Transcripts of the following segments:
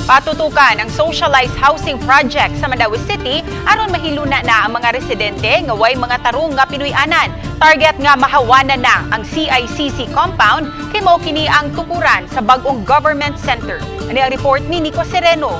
Patutukan ang socialized housing project sa Mandaue City aron mahiluna na ang mga residente nga way mga tarong nga Pinoy-anan. Target nga mahawanan na ang CICC compound kay mao kini ang tukuran sa bag-ong government center. Ani ang report ni Nico Sereno.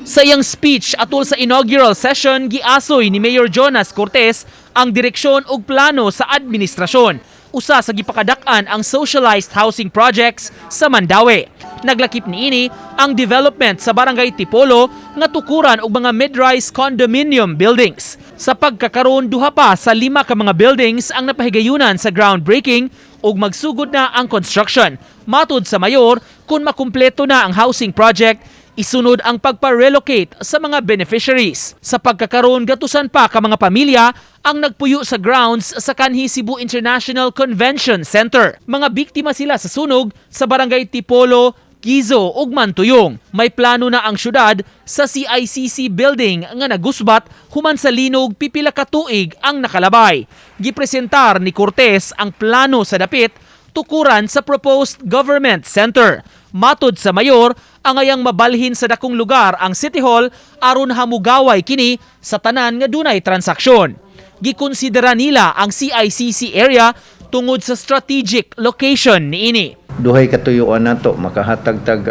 Sa iyang speech atol sa inaugural session, giasoy ni Mayor Jonas Cortez ang direksyon ug plano sa administrasyon. Usa sa gipakadak-an ang socialized housing projects sa Mandaue. Naglakip niini ang development sa Barangay Tipolo nga tukuran og mga mid-rise condominium buildings. Sa pagkakaroon duha pa sa 5 ka mga buildings ang napahigayunan sa groundbreaking ug magsugod na ang construction. Matud sa mayor, kung makumpleto na ang housing project, isunod ang pagpa-relocate sa mga beneficiaries. Sa pagkakaroon gatusan pa ka mga pamilya ang nagpuyo sa grounds sa kanhi Cebu International Convention Center. Mga biktima sila sa sunog sa Barangay Tipolo, Kizo ug Mantuyong. May plano na ang syudad sa CICC building nga nagusbat human sa linog pipila ka tuig ang nakalabay. Gipresentar ni Cortez ang plano sa dapit tukuran sa proposed government center. Matud sa mayor, angayang mabalhin sa dakong lugar ang City Hall aron hamugaway kini sa tanan nga dunay transaksyon. Gikonsidera nila ang CICC area tungod sa strategic location niini. Duhay katuyuan nato makahatag-tag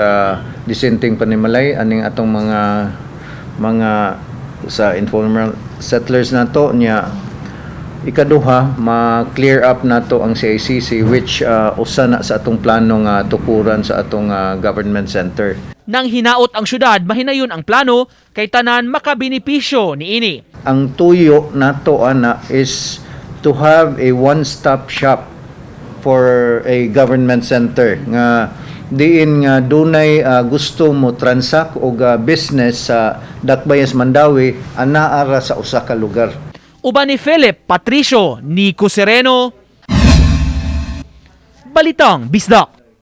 dissenting panimalay aning atong mga sa informal settlers nato nya. Ikaduha, ma-clear up nato ang CICC which usa na sa atong plano nga tukuran sa atong government center. Nang hinaot ang syudad, mahinayon ang plano kay tanan makabenepisyo niini. Ang tuyo nato ana is to have a one-stop shop for a government center nga diin nga dunay gusto mo transact og business sa Dakbayas Mandaue anaara sa usa ka lugar. Uban ni Philip Patricio, Nico Sereno, Balitang Bisdak.